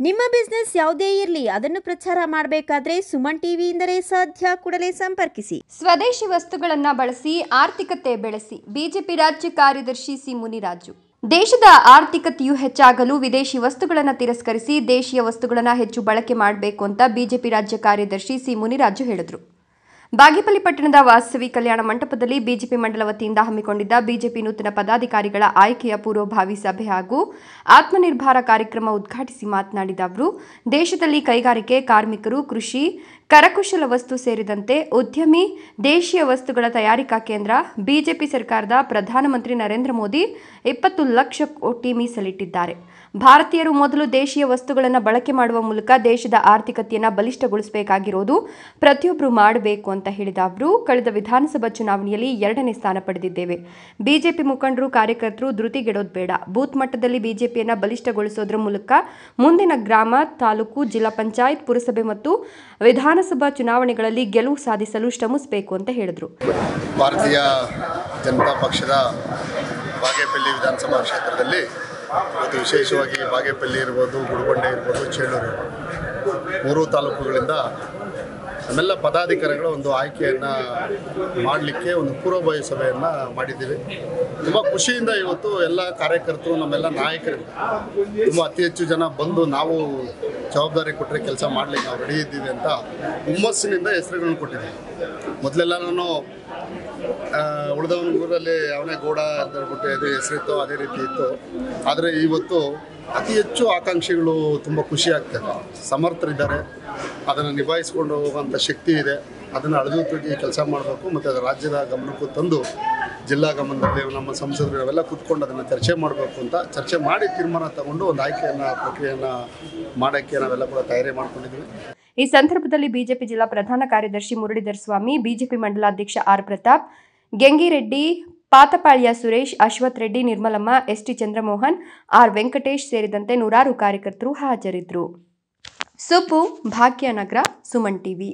ನಿಮ್ಮ ಬಿಸ್ನೆಸ್ ಯಾವುದೇ ಇರಲಿ ಅದನ್ನು ಪ್ರಚಾರ ಮಾಡಬೇಕಾದ್ರೆ ಸುಮನ್ ಟಿವಿಯಿಂದಲೇ ಸಾಧ್ಯ. ಕೂಡಲೇ ಸಂಪರ್ಕಿಸಿ. ಸ್ವದೇಶಿ ವಸ್ತುಗಳನ್ನು ಬಳಸಿ ಆರ್ಥಿಕತೆ ಬೆಳೆಸಿ. ಬಿಜೆಪಿ ರಾಜ್ಯ ಕಾರ್ಯದರ್ಶಿ ಸಿ ಮುನಿರಾಜು. ದೇಶದ ಆರ್ಥಿಕತೆಯು ಹೆಚ್ಚಾಗಲು ವಿದೇಶಿ ವಸ್ತುಗಳನ್ನು ತಿರಸ್ಕರಿಸಿ ದೇಶೀಯ ವಸ್ತುಗಳನ್ನು ಹೆಚ್ಚು ಬಳಕೆ ಮಾಡಬೇಕು ಅಂತ ಬಿಜೆಪಿ ರಾಜ್ಯ ಕಾರ್ಯದರ್ಶಿ ಸಿ ಮುನಿರಾಜು ಹೇಳಿದರು. ಬಾಗೇಪಲ್ಲಿ ಪಟ್ಟಣದ ವಾಸವಿ ಕಲ್ಯಾಣ ಮಂಟಪದಲ್ಲಿ ಬಿಜೆಪಿ ಮಂಡಲ ವತಿಯಿಂದ ಹಮ್ಮಿಕೊಂಡಿದ್ದ ಬಿಜೆಪಿ ನೂತನ ಪದಾಧಿಕಾರಿಗಳ ಆಯ್ಕೆಯ ಪೂರ್ವಭಾವಿ ಸಭೆ ಹಾಗೂ ಆತ್ಮನಿರ್ಭರ ಕಾರ್ಯಕ್ರಮ ಉದ್ಘಾಟಿಸಿ ಮಾತನಾಡಿದ ಅವರು, ದೇಶದಲ್ಲಿ ಕೈಗಾರಿಕೆ, ಕಾರ್ಮಿಕರು, ಕೃಷಿ, ಕರಕುಶಲ ವಸ್ತು ಸೇರಿದಂತೆ ಉದ್ಯಮಿ, ದೇಶೀಯ ವಸ್ತುಗಳ ತಯಾರಿಕಾ ಕೇಂದ್ರ ಬಿಜೆಪಿ ಸರ್ಕಾರದ ಪ್ರಧಾನಮಂತ್ರಿ ನರೇಂದ್ರ ಮೋದಿ 20 ಲಕ್ಷ ಕೋಟಿ ಮೀಸಲಿಟ್ಟಿದ್ದಾರೆ. ಭಾರತೀಯರು ಮೊದಲು ದೇಶೀಯ ವಸ್ತುಗಳನ್ನು ಬಳಕೆ ಮಾಡುವ ಮೂಲಕ ದೇಶದ ಆರ್ಥಿಕತೆಯನ್ನು ಬಲಿಷ್ಠಗೊಳಿಸಬೇಕಾಗಿರೋದು ಪ್ರತಿಯೊಬ್ಬರು ಮಾಡಬೇಕು ಅಂತ ಹೇಳಿದ ಅವರು, ಕಳೆದ ವಿಧಾನಸಭಾ ಚುನಾವಣೆಯಲ್ಲಿ 2ನೇ ಸ್ಥಾನ ಪಡೆದಿದ್ದೇವೆ. ಬಿಜೆಪಿ ಮುಖಂಡರು, ಕಾರ್ಯಕರ್ತರು ಧೃತಿಗೆಡೋದು ಬೇಡ. ಬೂತ್ ಮಟ್ಟದಲ್ಲಿ ಬಿಜೆಪಿಯನ್ನು ಬಲಿಷ್ಠಗೊಳಿಸೋದ್ರ ಮೂಲಕ ಮುಂದಿನ ಗ್ರಾಮ, ತಾಲೂಕು, ಜಿಲ್ಲಾ ಪಂಚಾಯತ್, ಪುರಸಭೆ ಮತ್ತು ವಿಧಾನಸಭಾ ಚುನಾವಣೆಗಳಲ್ಲಿ ಗೆಲುವು ಸಾಧಿಸಲು ಶ್ರಮಿಸಬೇಕು ಅಂತ ಹೇಳಿದರು. ಭಾರತೀಯ ಜನತಾ ಪಕ್ಷದ ಬಾಗೇಪಲ್ಲಿ ವಿಧಾನಸಭಾ ಕ್ಷೇತ್ರದಲ್ಲಿ ಮತ್ತು ವಿಶೇಷವಾಗಿ ಬಾಗೇಪಲ್ಲಿ ಇರ್ಬೋದು, ಗುಡಿಬಂಡೆ ಇರ್ಬೋದು, ಚೇಳೂರು ಮೂರು ತಾಲೂಕುಗಳಿಂದ ನಮ್ಮೆಲ್ಲ ಪದಾಧಿಕಾರಿಗಳ ಒಂದು ಆಯ್ಕೆಯನ್ನು ಮಾಡಲಿಕ್ಕೆ ಒಂದು ಪೂರ್ವಭಾವಿ ಸಭೆಯನ್ನು ಮಾಡಿದ್ದೀವಿ. ತುಂಬ ಖುಷಿಯಿಂದ ಇವತ್ತು ಎಲ್ಲ ಕಾರ್ಯಕರ್ತರು, ನಮ್ಮೆಲ್ಲ ನಾಯಕರು ತುಂಬ ಅತಿ ಹೆಚ್ಚು ಜನ ಬಂದು ನಾವು ಜವಾಬ್ದಾರಿ ಕೊಟ್ಟರೆ ಕೆಲಸ ಮಾಡಲಿಕ್ಕೆ ನಾವು ರೆಡಿ ಇದ್ದೀವಿ ಅಂತ ಹುಮ್ಮಸ್ಸಿನಿಂದ ಹೆಸರುಗಳನ್ನು ಕೊಟ್ಟಿದ್ದೀವಿ. ಮೊದಲೆಲ್ಲ ನಾನು ಉಳಿದವನ ಊರಲ್ಲಿ ಅವನೇ ಗೌಡ ಅಂತ ಹೇಳ್ಬಿಟ್ಟು ಅದು ಹೆಸರಿತ್ತು, ಅದೇ ರೀತಿ ಇತ್ತು. ಆದರೆ ಇವತ್ತು ಅತಿ ಹೆಚ್ಚು ಆಕಾಂಕ್ಷಿಗಳು ತುಂಬ ಖುಷಿ ಆಗ್ತದೆ. ಸಮರ್ಥರಿದ್ದಾರೆ, ಅದನ್ನು ನಿಭಾಯಿಸ್ಕೊಂಡು ಹೋಗುವಂಥ ಶಕ್ತಿ ಇದೆ. ಅದನ್ನು ಅಳದೂತಾಗಿ ಕೆಲಸ ಮಾಡಬೇಕು ಮತ್ತು ಅದು ರಾಜ್ಯದ ಗಮನಕ್ಕೂ ತಂದು ಜಿಲ್ಲಾ ಗಮನದಲ್ಲಿ ನಮ್ಮ ಸಂಸದರು ನಾವೆಲ್ಲ ಕೂತ್ಕೊಂಡು ಅದನ್ನು ಚರ್ಚೆ ಮಾಡಬೇಕು ಅಂತ ಚರ್ಚೆ ಮಾಡಿ ತೀರ್ಮಾನ ತಗೊಂಡು ಒಂದು ಆಯ್ಕೆಯನ್ನು ಪ್ರಕ್ರಿಯೆಯನ್ನು ಮಾಡೋಕ್ಕೆ ನಾವೆಲ್ಲ ಕೂಡ ತಯಾರಿ ಮಾಡ್ಕೊಂಡಿದ್ದೀವಿ. ಈ ಸಂದರ್ಭದಲ್ಲಿ ಬಿಜೆಪಿ ಜಿಲ್ಲಾ ಪ್ರಧಾನ ಕಾರ್ಯದರ್ಶಿ ಮುರಳೀಧರ ಸ್ವಾಮಿ, ಬಿಜೆಪಿ ಮಂಡಲಾಧ್ಯಕ್ಷ R Pratap, Gengireddy, Patapalya Suresh, Ashwath Reddy, Nirmalamma, ST Chandramohan, R Venkatesh ಸೇರಿದಂತೆ ನೂರಾರು ಕಾರ್ಯಕರ್ತರು ಹಾಜರಿದ್ದರು. ಸುಪು, ಭಾಗ್ಯನಗರ, ಸುಮನ್ ಟಿವಿ.